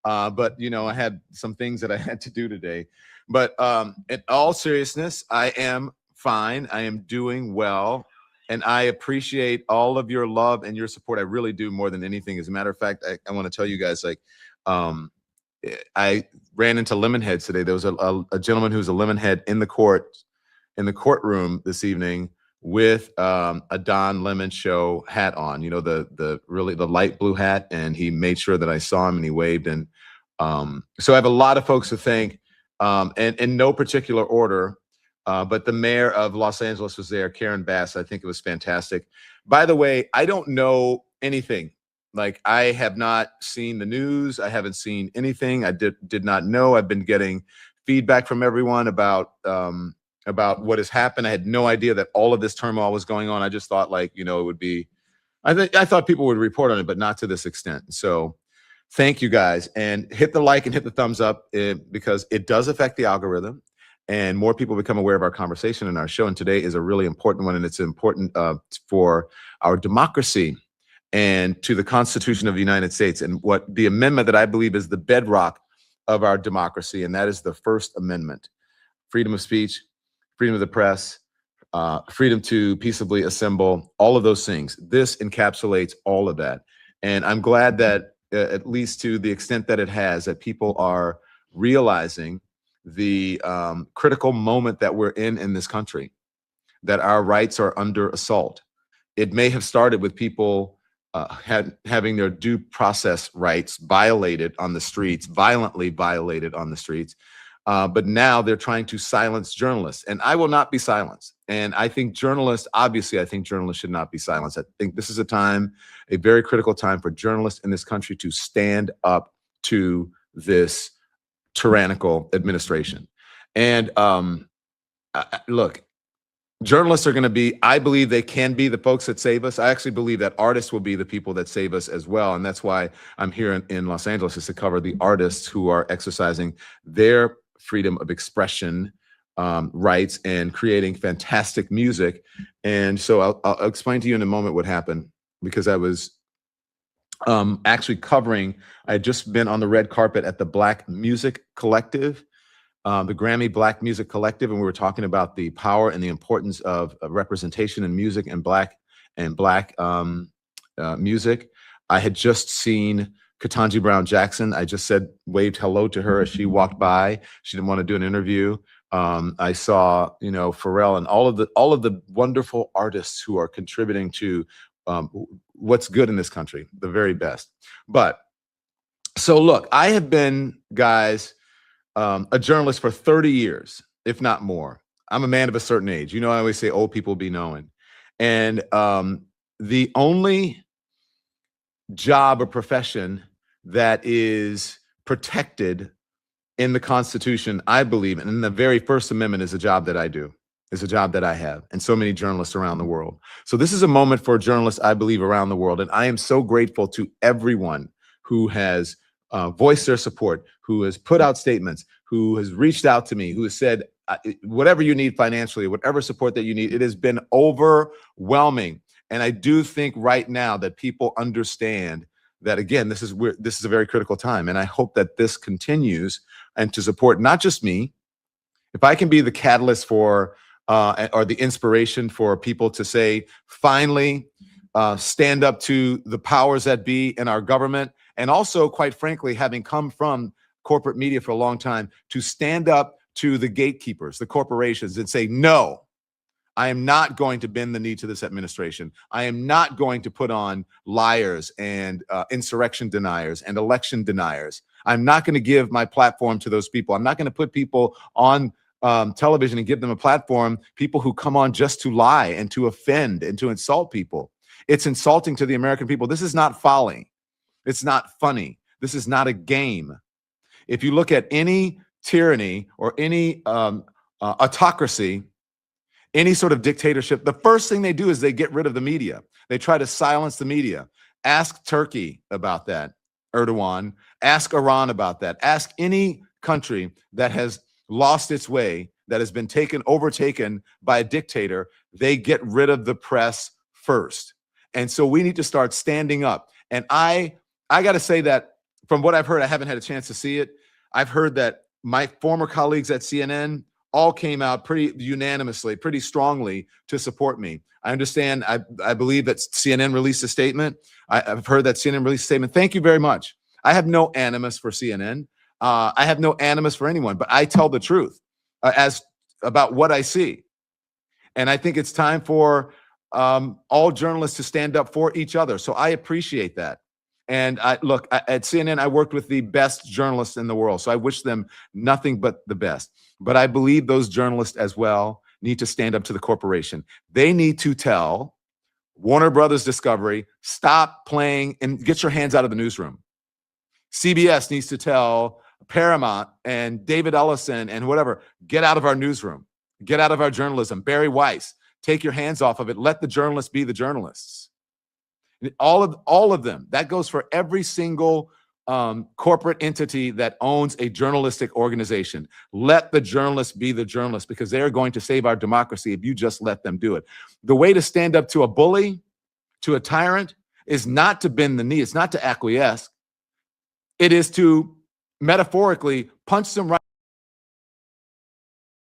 But I had some things that I had to do today. But in all seriousness, I am fine. I am doing well. And I appreciate all of your love and your support. I really do, more than anything. As a matter of fact, I want to tell you guys, like, um, I ran into Lemonheads today. There was a gentleman who's a Lemonhead in the courtroom this evening with a Don Lemon show hat on. The light blue hat, and he made sure that I saw him and he waved. And so I have a lot of folks to thank, and in no particular order. But the mayor of Los Angeles was there, Karen Bass. I think it was fantastic. By the way, I don't know anything. Like, I have not seen the news. I haven't seen anything. I did not know. I've been getting feedback from everyone about what has happened. I had no idea that all of this turmoil was going on. I just thought, like, it would be. I thought people would report on it, but not to this extent. So, thank you guys, and hit the like and hit the thumbs up, because it does affect the algorithm. And more people become aware of our conversation and our show. And today is a really important one, and it's important for our democracy and to the Constitution of the United States, and what the amendment that I believe is the bedrock of our democracy, and that is the First Amendment: freedom of speech, freedom of the press, freedom to peaceably assemble, all of those things. This encapsulates all of that. And I'm glad that, at least to the extent that it has, that people are realizing the critical moment that we're in this country, that our rights are under assault. It may have started with people having their due process rights violated on the streets, violently violated on the streets. But now they're trying to silence journalists, and I will not be silenced. And I think journalists should not be silenced. I think this is a very critical time for journalists in this country to stand up to this tyrannical administration. And look, journalists are going to be, I believe they can be the folks that save us. I actually believe that artists will be the people that save us as well. And that's why I'm here in Los Angeles, is to cover the artists who are exercising their freedom of expression rights and creating fantastic music. And so I'll explain to you in a moment what happened, because I was actually covering, I had just been on the red carpet at the Black Music Collective, the Grammy Black Music Collective, and we were talking about the power and the importance of representation in music and black music. I had just seen Ketanji Brown Jackson. I just waved hello to her as she walked by. She didn't want to do an interview. I saw, Pharrell and all of the wonderful artists who are contributing to what's good in this country, the very best. But so look, I have been, guys, a journalist for 30 years, if not more. I'm a man of a certain age. I always say old people be knowing. And the only job or profession that is protected in the Constitution, I believe, and in the very First Amendment, is a job that I do. It's a job that I have, and so many journalists around the world. So this is a moment for journalists, I believe, around the world. And I am so grateful to everyone who has voiced their support, who has put out statements, who has reached out to me, who has said, whatever you need financially, whatever support that you need. It has been overwhelming. And I do think right now that people understand that, again, this is a very critical time. And I hope that this continues, and to support not just me. If I can be the catalyst for or the inspiration for people to say, finally, stand up to the powers that be in our government, and also, quite frankly, having come from corporate media for a long time, to stand up to the gatekeepers, the corporations, and say, no, I am not going to bend the knee to this administration. I am not going to put on liars and insurrection deniers and election deniers. I'm not going to give my platform to those people. I'm not going to put people on television and give them a platform, people who come on just to lie and to offend and to insult people. It's insulting to the American people. This is not folly. It's not funny. This is not a game. If you look at any tyranny or any autocracy, any sort of dictatorship, the first thing they do is they get rid of the media. They try to silence the media. Ask Turkey about that, Erdogan. Ask Iran about that. Ask any country that has lost its way, that has been overtaken by a dictator. They get rid of the press first. And so we need to start standing up. And I got to say that from what I've heard, I haven't had a chance to see it. I've heard that my former colleagues at CNN all came out pretty unanimously, pretty strongly to support me. I understand. I believe that CNN released a statement. I've heard that CNN released a statement. Thank you very much. I have no animus for CNN. I have no animus for anyone, but I tell the truth as about what I see. And I think it's time for all journalists to stand up for each other. So I appreciate that. And look, at CNN, I worked with the best journalists in the world. So I wish them nothing but the best. But I believe those journalists as well need to stand up to the corporation. They need to tell Warner Brothers Discovery, stop playing and get your hands out of the newsroom. CBS needs to tell Paramount and David Ellison and whatever, get out of our newsroom. Get out of our journalism. Barry Weiss, take your hands off of it. Let the journalists be the journalists. All of them. That goes for every single corporate entity that owns a journalistic organization. Let the journalists be the journalists, because they are going to save our democracy if you just let them do it. The way to stand up to a bully, to a tyrant, is not to bend the knee. It's not to acquiesce. It is to metaphorically punch them right